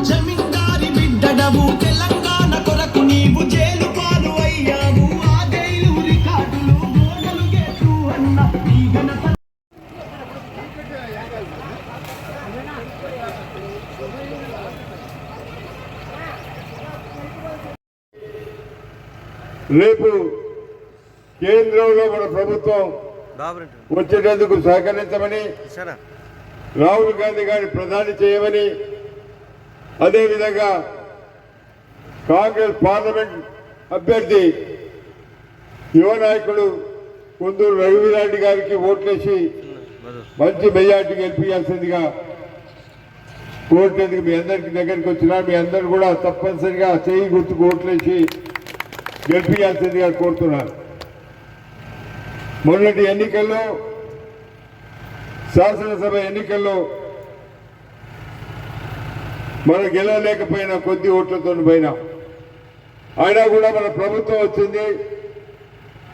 జమీందారి బిడ్డడవు తెలంగాణ కొరకు నీవు జైలు పాలు అయ్యావు ఆ జైలు రికార్డులు గోడలు గేట్లు అన్న నీ ఘనత రేపు కేంద్రంలో మన ప్రభుత్వం వచ్చేటందుకు సహకరించమని రాహుల్ గాంధీ గారిని ప్రధాని చేయమని, అదేవిధంగా కాంగ్రెస్ పార్లమెంట్ అభ్యర్థి యువ నాయకుడు కొందూరు రఘువీరారెడ్డి గారికి ఓట్లేసి మంచి మెజార్టీ గెలిపించాల్సిందిగా కోరుటందుకు మీ అందరికి దగ్గరికి వచ్చినా మీ అందరు కూడా తప్పనిసరిగా చేయి గుర్తుకు ఓట్లేసి గెలిపించాల్సిందిగా కోరుతున్నారు. మొన్నటి ఎన్నికల్లో శాసనసభ ఎన్నికల్లో మనం గెలవలేకపోయినా కొద్ది ఓట్లతో పోయినా, అయినా కూడా మన ప్రభుత్వం వచ్చింది.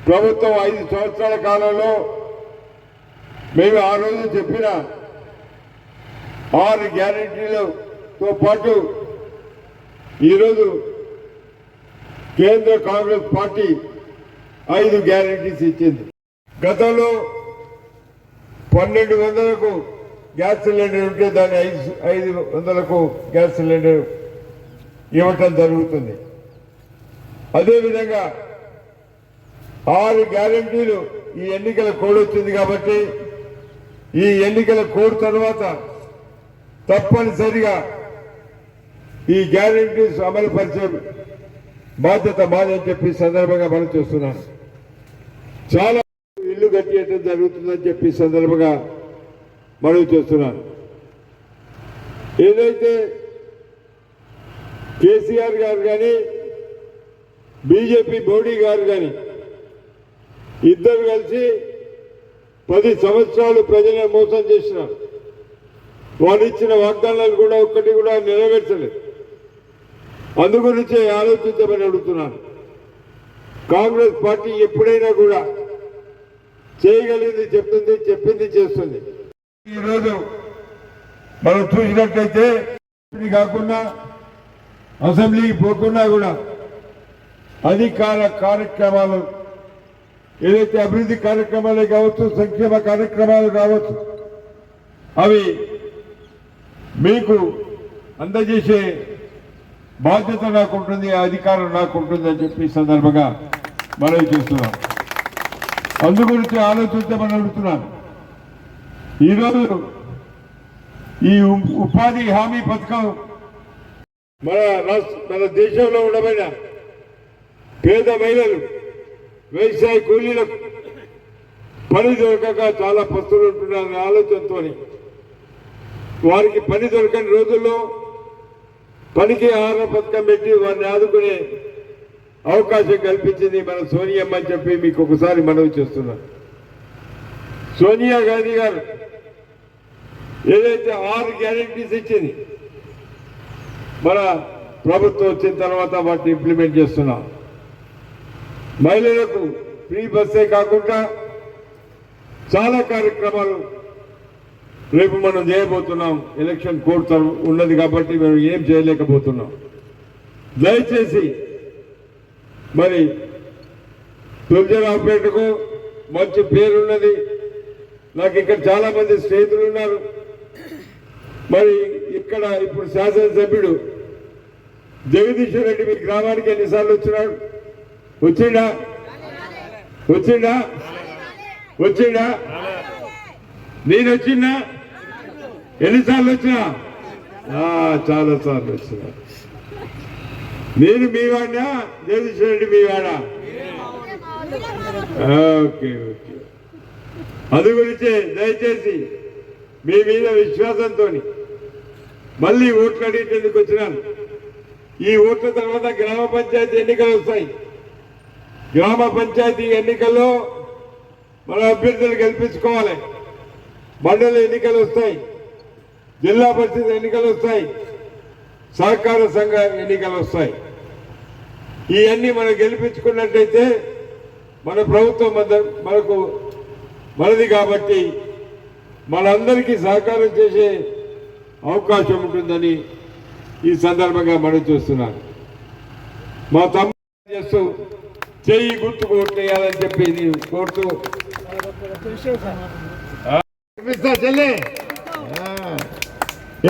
ప్రభుత్వం 5 సంవత్సరాల కాలంలో మేము ఆ రోజు చెప్పిన 6 గ్యారెంటీలతో పాటు ఈరోజు కేంద్ర కాంగ్రెస్ పార్టీ 5 గ్యారెంటీస్ ఇచ్చింది. గతంలో 1200కు గ్యాస్ సిలిండర్ ఉంటే దాన్ని 500కు గ్యాస్ సిలిండర్ ఇవ్వటం జరుగుతుంది. అదేవిధంగా 6 గ్యారెంటీలు ఈ ఎన్నికల కోడ్ వచ్చింది కాబట్టి ఈ ఎన్నికల కోడ్ తర్వాత తప్పనిసరిగా ఈ గ్యారెంటీస్ అమలు పరిచే బాధ్యత మాదని చెప్పి సందర్భంగా మనం చూస్తున్నాను. చాలా ఇల్లు కట్టేయటం జరుగుతుందని చెప్పి సందర్భంగా మనం చూస్తున్నాను. ఏదైతే కేసీఆర్ గారు కానీ బీజేపీ మోడీ గారు కానీ ఇద్దరు కలిసి 10 సంవత్సరాలు ప్రజలను మోసం చేసినారు. వాళ్ళు ఇచ్చిన వాగ్దానాలు కూడా ఒక్కటి కూడా నెరవేర్చలేదు. అందు గురించే ఆలోచించమని అడుగుతున్నాను. కాంగ్రెస్ పార్టీ ఎప్పుడైనా కూడా చేయగలిగింది చెప్తుంది, చెప్పింది చేస్తుంది. ఈరోజు మనం చూసినట్లయితే కాకుండా అసెంబ్లీకి పోకుండా కూడా అధికార కార్యక్రమాలు ఏదైతే అభివృద్ధి కార్యక్రమాలే కావచ్చు, సంక్షేమ కార్యక్రమాలు కావచ్చు, అవి మీకు అందజేసే బాధ్యత నాకుంటుంది, అధికారం నాకుంటుంది అని చెప్పి సందర్భంగా మనవి చేస్తున్నాం. అందుగురించి ఆలోచించమని అడుగుతున్నాను. ఈరోజు ఈ ఉపాధి హామీ పథకం మన దేశంలో ఉండబడిన పేద మహిళలు, వ్యవసాయ కూలీలకు పని దొరకక చాలా పస్తులు ఉంటున్నారనే ఆలోచనతో వారికి పని దొరకని రోజుల్లో పనికి ఆహార పథకం పెట్టి వారిని ఆదుకునే అవకాశం కల్పించింది మన సోనియమ్మ అని చెప్పి మీకు ఒకసారి మనవి చేస్తున్నాను. సోనియా గాంధీ గారు ఏదైతే 6 గ్యారెంటీస్ ఇచ్చింది, మన ప్రభుత్వం వచ్చిన తర్వాత వాటిని ఇంప్లిమెంట్ చేస్తున్నాం. మహిళలకు ఫ్రీ బస్సే కాకుండా చాలా కార్యక్రమాలు రేపు మనం చేయబోతున్నాం. ఎలక్షన్ కోడ్ ఉన్నది కాబట్టి మేము ఏం చేయలేకపోతున్నాం. దయచేసి మరి తులజరావుపేటకు మంచి పేరున్నది. నాకు ఇక్కడ చాలా మంది స్నేహితులు ఉన్నారు. మరి ఇక్కడ ఇప్పుడు శాసనసభ్యుడు జగదీశ్వర్ రెడ్డి మీ గ్రామానికి ఎన్నిసార్లు వచ్చినాడు? వచ్చిండా? నేను వచ్చినా? ఎన్నిసార్లు వచ్చినా? చాలా సార్లు వచ్చినా. నేను మీ వాడినా? జగదీశ్వర్ రెడ్డి మీ వాడా? ఓకే. అది గురించి దయచేసి మీ మీద విశ్వాసంతో మళ్ళీ ఓట్లు అడిగేందుకు వచ్చినాను. ఈ ఓట్ల తర్వాత గ్రామ పంచాయతీ ఎన్నికలు వస్తాయి. గ్రామ పంచాయతీ ఎన్నికల్లో మన అభ్యర్థులు గెలిపించుకోవాలి. మండల ఎన్నికలు వస్తాయి, జిల్లా పరిషత్ ఎన్నికలు వస్తాయి, సహకార సంఘ ఎన్నికలు వస్తాయి. ఇవన్నీ మనం గెలిపించుకున్నట్టయితే మన ప్రభుత్వం మనది కాబట్టి మనందరికీ సహకారం చేసే అవకాశం ఉంటుందని ఈ సందర్భంగా మనం చూస్తున్నాను. మా తమ్ముడు చేస్తూ చెయ్యి గుర్తుకు ఓట్లేయాలని చెప్పి కోరుతూ చెల్లి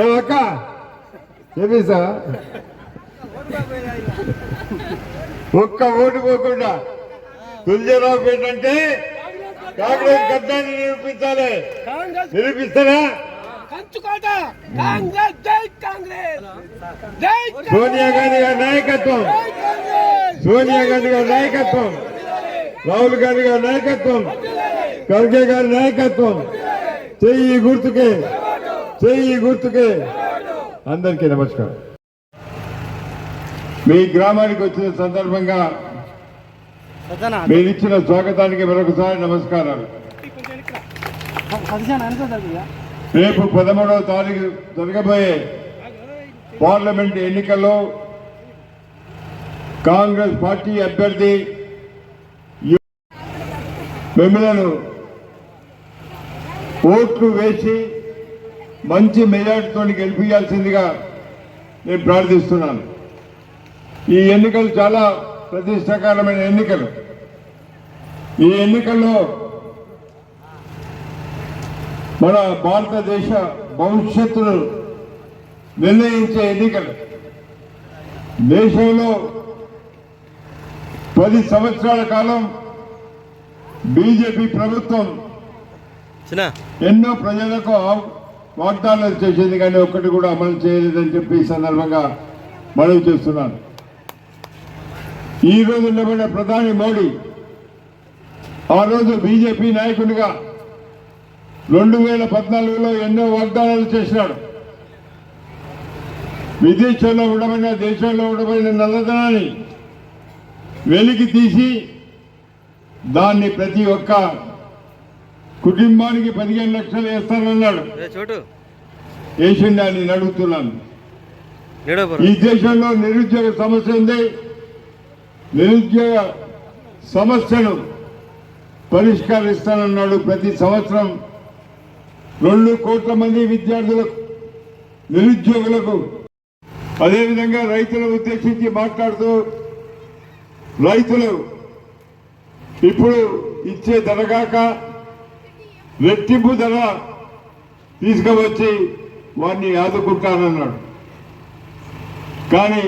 ఏమక్క చెప్పిస్తా. ఒక్క ఓటు పోకుండా తుల్యరావు ఏంటంటే కాంగ్రెస్ గద్దాన్ని నిరూపించాలి. నిరూపిస్తారా? సోనియా గాంధీ గారి నాయకత్వం, రాహుల్ గాంధీ గారి నాయకత్వం, ఖర్గే గారి నాయకత్వం. చెయ్యి గుర్తుకే. అందరికీ నమస్కారం. మీ గ్రామానికి వచ్చిన సందర్భంగా మీరు ఇచ్చిన స్వాగతానికి మరొకసారి నమస్కారాలు. రేపు 13వ తారీఖు జరగబోయే పార్లమెంట్ ఎన్నికల్లో కాంగ్రెస్ పార్టీ అభ్యర్థి మిమ్మల్ని ఓట్లు వేసి మంచి మెజార్టీతో గెలిపించాల్సిందిగా నేను ప్రార్థిస్తున్నాను. ఈ ఎన్నికలు చాలా ప్రతిష్టాకరమైన ఎన్నికలు. ఈ ఎన్నికల్లో మన భారతదేశ భవిష్యత్తును నిర్ణయించే ఎన్నికలు. దేశంలో 10 సంవత్సరాల కాలం బీజేపీ ప్రభుత్వం ఎన్నో ప్రజలకు వాగ్దానాలు చేసేది, కానీ ఒక్కటి కూడా అమలు చేయలేదని చెప్పి ఈ సందర్భంగా మనవి చేస్తున్నాను. ఈ రోజు నిలబడిన ప్రధాని మోడీ ఆ రోజు బీజేపీ నాయకుడిగా 2014లో ఎన్నో వాగ్దానాలు చేసినాడు. విదేశాల్లో ఉండబడిన దేశంలో ఉండబడిన నల్లధనాన్ని వెలికి తీసి దాన్ని ప్రతి ఒక్క కుటుంబానికి 15 లక్షలు వేస్తానన్నాడు. వేసిండా నేను అడుగుతున్నాను. ఈ దేశంలో నిరుద్యోగ సమస్య ఉంది. నిరుద్యోగ సమస్యను పరిష్కరిస్తానన్నాడు. ప్రతి సంవత్సరం 2 కోట్ల మంది విద్యార్థులకు, నిరుద్యోగులకు. అదేవిధంగా రైతులను ఉద్దేశించి మాట్లాడుతూ రైతులు ఇప్పుడు ఇచ్చే ధరగాక రెట్టింపు ధర తీసుకువచ్చి వారిని ఆదుకుంటానన్నాడు. కానీ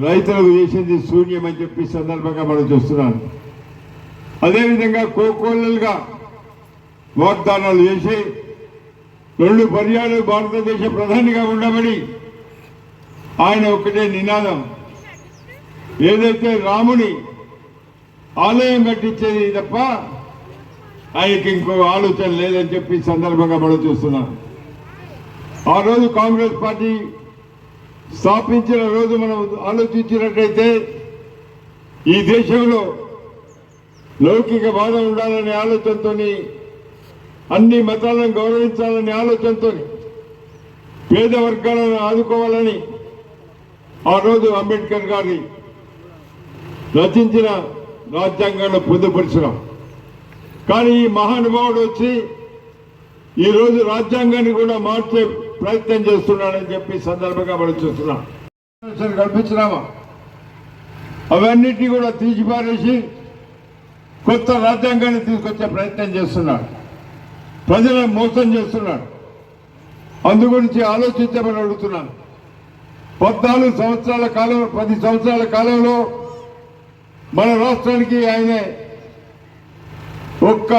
రైతులకు చేసింది శూన్యమని చెప్పి సందర్భంగా మనం చూస్తున్నాను. అదేవిధంగా కోకోళ్ళుగా వాగ్దానాలు చేసి 2 పర్యాలు భారతదేశ ప్రధానిగా ఉండబడి ఆయన ఒకటే నినాదం, ఏదైతే రాముని ఆలయం కట్టించేది తప్ప ఆయనకి ఇంకో ఆలోచన లేదని చెప్పి సందర్భంగా మనం చూస్తున్నాం. ఆ రోజు కాంగ్రెస్ పార్టీ స్థాపించిన రోజు మనం ఆలోచించినట్లయితే ఈ దేశంలో లౌకిక వాదం ఉండాలనే ఆలోచనతో, అన్ని మతాలను గౌరవించాలనే ఆలోచనతో, పేద వర్గాలను ఆదుకోవాలని ఆ రోజు అంబేద్కర్ గారి రచించిన రాజ్యాంగంలో పొందుపరిచినాం. కానీ ఈ మహానుభావుడు వచ్చి ఈరోజు రాజ్యాంగాన్ని కూడా మార్చే ప్రయత్నం చేస్తున్నాడని చెప్పి సందర్భంగా మనం చూస్తున్నాం. కల్పించినామా అవన్నిటినీ కూడా తీసిపారేసి కొత్త రాజ్యాంగాన్ని తీసుకొచ్చే ప్రయత్నం చేస్తున్నాడు. ప్రజలను మోసం చేస్తున్నాడు. అందు గురించి ఆలోచించమని అడుగుతున్నాను. 10 సంవత్సరాల కాలంలో మన రాష్ట్రానికి ఆయనే ఒక్క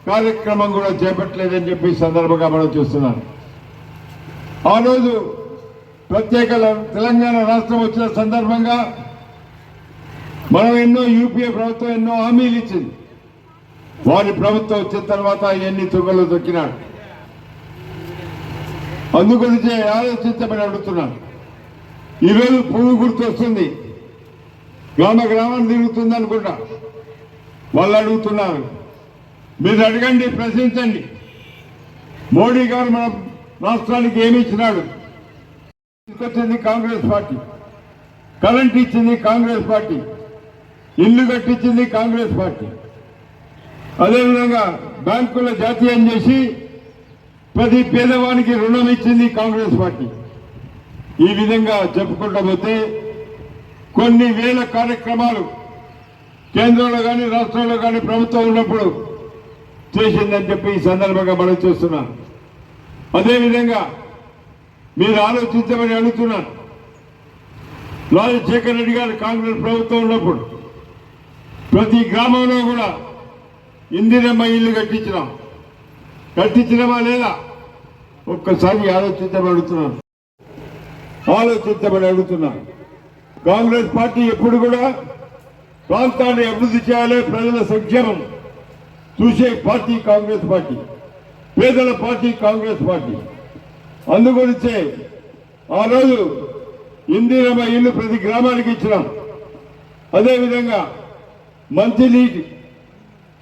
కార్యక్రమం కూడా చేపట్టలేదని చెప్పి సందర్భంగా మనం చూస్తున్నాను. ఆ రోజు ప్రత్యేక తెలంగాణ రాష్ట్రం వచ్చిన సందర్భంగా మనం యూపీఏ ప్రభుత్వం ఎన్నో హామీలు ఇచ్చింది. వారి ప్రభుత్వం వచ్చిన తర్వాత ఎన్ని తుగలు దొక్కినాడు. అందుగురించే ఆలోచించమని అడుగుతున్నాను. ఈరోజు పువ్వు గుర్తు వస్తుంది, గ్రామాన్ని తిరుగుతుంది అనుకుంటా. వాళ్ళు అడుగుతున్నారు, మీరు అడగండి, ప్రశ్నించండి. మోడీ గారు మన రాష్ట్రానికి ఏమి ఇచ్చినాడు? తీసుకొచ్చింది కాంగ్రెస్ పార్టీ, కరెంట్ ఇచ్చింది కాంగ్రెస్ పార్టీ, ఇల్లు కట్టించింది కాంగ్రెస్ పార్టీ. అదేవిధంగా బ్యాంకుల జాతీయం చేసి ప్రతి పేదవానికి రుణం ఇచ్చింది కాంగ్రెస్ పార్టీ. ఈ విధంగా చెప్పుకుంటూ పోతే కొన్ని వేల కార్యక్రమాలు కేంద్రంలో కానీ రాష్ట్రంలో కానీ ప్రభుత్వం ఉన్నప్పుడు చేసిందని చెప్పి ఈ సందర్భంగా మనం చూస్తున్నాను. అదేవిధంగా మీరు ఆలోచించమని అడుగుతున్నాను. రాజశేఖర రెడ్డి గారు కాంగ్రెస్ ప్రభుత్వం ఉన్నప్పుడు ప్రతి గ్రామంలో కూడా ఇందిరమ్మ ఇల్లు కట్టించినామా లేదా? ఒక్కసారి ఆలోచించమని అడుగుతున్నాను. కాంగ్రెస్ పార్టీ ఎప్పుడు కూడా ప్రాంతాన్ని అభివృద్ధి చేయాలి, ప్రజల సంక్షేమం చూసే పార్టీ కాంగ్రెస్ పార్టీ, పేదల పార్టీ కాంగ్రెస్ పార్టీ. అందుగురించే ఆ రోజు ఇందిరమ్మ ఇల్లు ప్రతి గ్రామానికి ఇచ్చినాం. అదేవిధంగా మంచినీటి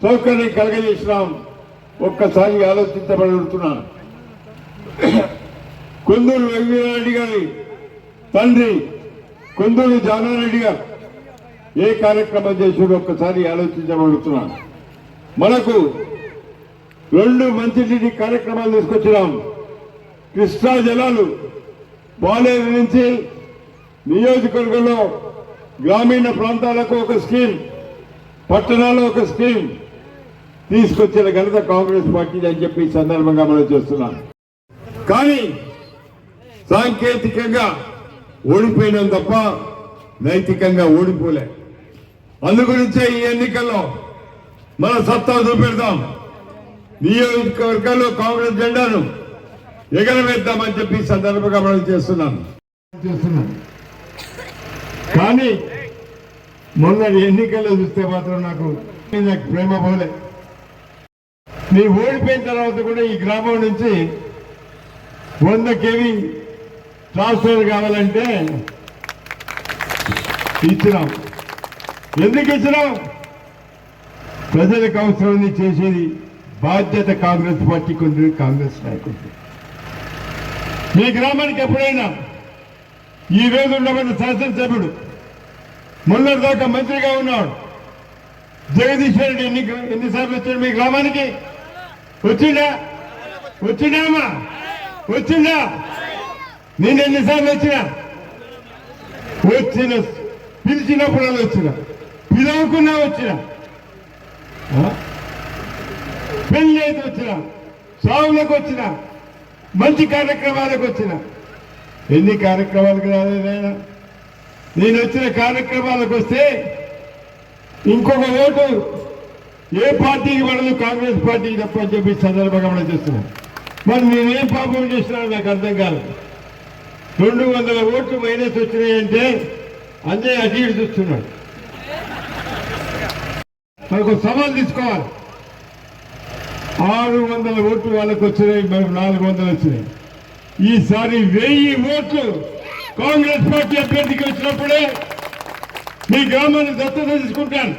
సౌకర్యం కలగజేసినాం. ఒక్కసారి ఆలోచించమని అడుగుతున్నాను. కొందూరు వెంకయ్యనాయుడు గారి తండ్రి కొందూరు జానారెడ్డి గారు ఏ కార్యక్రమం చేసారో ఒక్కసారి ఆలోచించబడుతున్నాను. మనకు 2 మంచినీటి కార్యక్రమాలు తీసుకొచ్చినాం. కృష్ణా జలాలు బాలేరు నుంచి నియోజకవర్గంలో గ్రామీణ ప్రాంతాలకు ఒక స్కీమ్, పట్టణాల్లో ఒక స్కీమ్ తీసుకొచ్చిన ఘనత కాంగ్రెస్ పార్టీ అని చెప్పి ఈ సందర్భంగా మనం చేస్తున్నాం. కానీ సాంకేతికంగా ఓడిపోయినాం తప్ప నైతికంగా ఓడిపోలే. అందుగురించే ఈ ఎన్నికల్లో మన సత్తా చూపెడతాం. నియోజకవర్గాల్లో కాంగ్రెస్ జెండాను ఎగరవేద్దామని చెప్పి సందర్భంగా మనం చేస్తున్నాం. కానీ మొన్న ఎన్నికల్లో చూస్తే మాత్రం నాకు ప్రేమ పోలే. నీ ఓడిపోయిన తర్వాత కూడా ఈ గ్రామం నుంచి 100 kV ట్రాన్స్ఫర్ కావాలంటే ఇచ్చినాం. ఎందుకు ఇచ్చినాం? ప్రజలకు అవసరం చేసేది బాధ్యత కాంగ్రెస్ పార్టీకి ఉంది, కాంగ్రెస్ నాయకుడు. మీ గ్రామానికి ఎప్పుడైనా ఈ రోజు ఉండబడిన శాసనసభ్యుడు మొన్నటి దాకా మంత్రిగా ఉన్నాడు జగదీష్ రెడ్డి ఎన్నిసార్లు వచ్చాడు మీ గ్రామానికి? వచ్చిందా? నేను ఎన్నిసార్లు వచ్చిన పిలిచినప్పుడు పిలవకున్నా వచ్చిన, పెళ్లి అయితే వచ్చిన, సాగులకు వచ్చిన, మంచి కార్యక్రమాలకు వచ్చిన. ఎన్ని కార్యక్రమాలకు రాలేదైనా నేను వచ్చిన కార్యక్రమాలకు వస్తే ఇంకొక ఓటు ఏ పార్టీకి పడదు, కాంగ్రెస్ పార్టీకి తప్ప అని చెప్పి సందర్భంగా మనం చేస్తున్నాను. మరి నేనేం పాపం చేస్తున్నాను నాకు అర్థం కాదు. 200 ఓట్లు మైనస్ వచ్చినాయంటే అన్నీ అటు ఇటు చూస్తున్నాడు. మనకు సవాల్ తీసుకోవాలి. 600 ఓట్లు వాళ్ళకు వచ్చినాయి, మనకు 400 వచ్చినాయి. ఈసారి 1000 ఓట్లు కాంగ్రెస్ పార్టీ అభ్యర్థికి వచ్చినప్పుడే మీ గ్రామాన్ని దత్తత తీసుకుంటాను.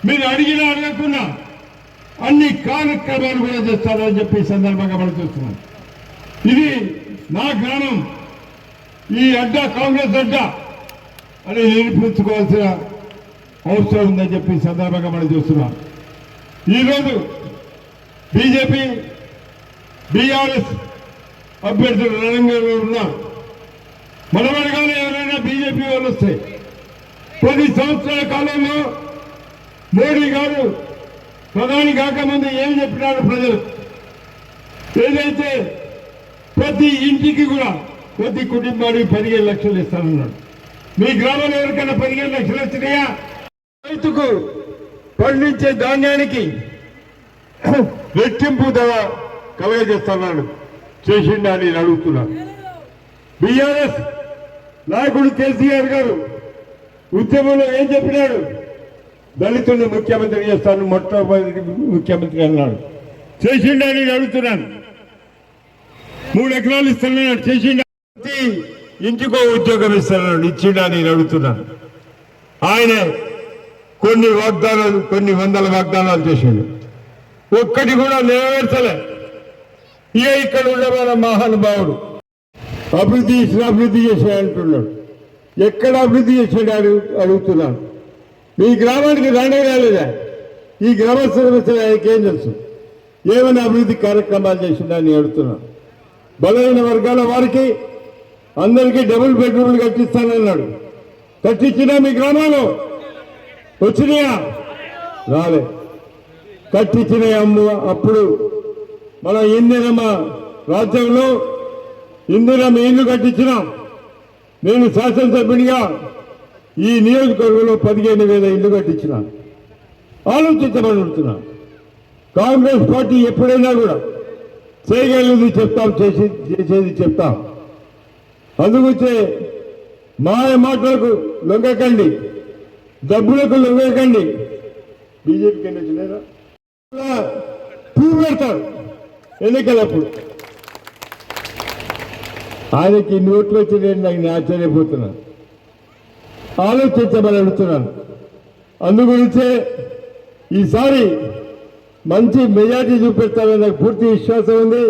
మీరు అడిగినా అడగకున్నా అన్ని కార్యక్రమాలు కూడా చేస్తారని చెప్పి సందర్భంగా మనం చూస్తున్నాం. ఇది నా గ్రామం, ఈ అడ్డా కాంగ్రెస్ అడ్డా అని నిరూపించుకోవాల్సిన అవసరం ఉందని చెప్పి సందర్భంగా మనం చూస్తున్నాం. ఈరోజు బీజేపీ బీఆర్ఎస్ అభ్యర్థులు రణంగంలో ఉన్నారు. మన వర్గాలు ఎవరైనా బీజేపీ వాళ్ళు వస్తే 10 సంవత్సరాల కాలంలో మోడీ గారు ప్రధాని కాకముందు ఏం చెప్పినారు ప్రజలు? ఏదైతే ప్రతి ఇంటికి కూడా ప్రతి కుటుంబానికి 15 లక్షలు ఇస్తానన్నాడు. మీ గ్రామంలో ఎవరికైనా 15 లక్షలు వచ్చినాయా? రైతుకు పండించే ధాన్యానికి రెట్టింపు ధర కలగజేస్తున్నాడు. చేసిండా అని నేను అడుగుతున్నాను. బీఆర్ఎస్ నాయకుడు కేసీఆర్ గారు ఉద్యమంలో ఏం చెప్పినాడు? దళితుల్ని ముఖ్యమంత్రి చేస్తాను, మొట్టమొదటి ముఖ్యమంత్రి అన్నాడు. చేసిండా అని నేను అడుగుతున్నాను. 3 ఎకరాలు ఇస్తున్నాడు, చేసిండా? ఇంటికో ఉద్యోగం ఇస్తున్నాడు, ఇచ్చిండా అని నేను అడుగుతున్నాను. ఆయన కొన్ని వందల వాగ్దానాలు చేసిండు, ఒక్కటి కూడా నెరవేర్చలే. ఇక ఇక్కడ ఉండే మన మహానుభావుడు అభివృద్ధి చేశాడు అంటున్నాడు. ఎక్కడ అభివృద్ధి చేశాడు అడుగుతున్నాను. మీ గ్రామానికి రండే రాలేదా? ఈ గ్రామ సమస్య ఏం తెలుసు? ఏమైనా అభివృద్ధి కార్యక్రమాలు చేసిందా అని అడుగుతున్నాను. బలహీన వర్గాల వారికి అందరికీ డబుల్ బెడ్రూమ్లు కట్టిస్తానన్నాడు. కట్టించినా మీ గ్రామంలో వచ్చినాయా? రాలే. కట్టించినాయి అప్పుడు మన ఇందిరమ్మ రాజ్యంలో ఇందిరమ్మ ఇల్లు కట్టించినాం. నేను శాసనసభ్యునిగా ఈ నియోజకవర్గంలో 15,000 ఇల్లు కట్టించినాను. ఆలోచించమని అడుగుతున్నాను. కాంగ్రెస్ పార్టీ ఎప్పుడైనా కూడా చేయగలిగింది చెప్తాం, చేసేది చెప్తాం. అందుకొచ్చే మాయ మాటలకు లొంగకండి, డబ్బులకు లొంగకండి. బీజేపీకి ఎన్ని వచ్చినారా? పువ్వు పెడతాడు ఎన్నికలప్పుడు. ఆయనకి ఇన్ని ఓట్లు వచ్చినాయని నేను ఆశ్చర్యపోతున్నాను. ఆలోచించమని అడుగుతున్నాను. అందుగురించే ఈసారి మంచి మెజార్టీ చూపెడతారని నాకు పూర్తి విశ్వాసం ఉంది.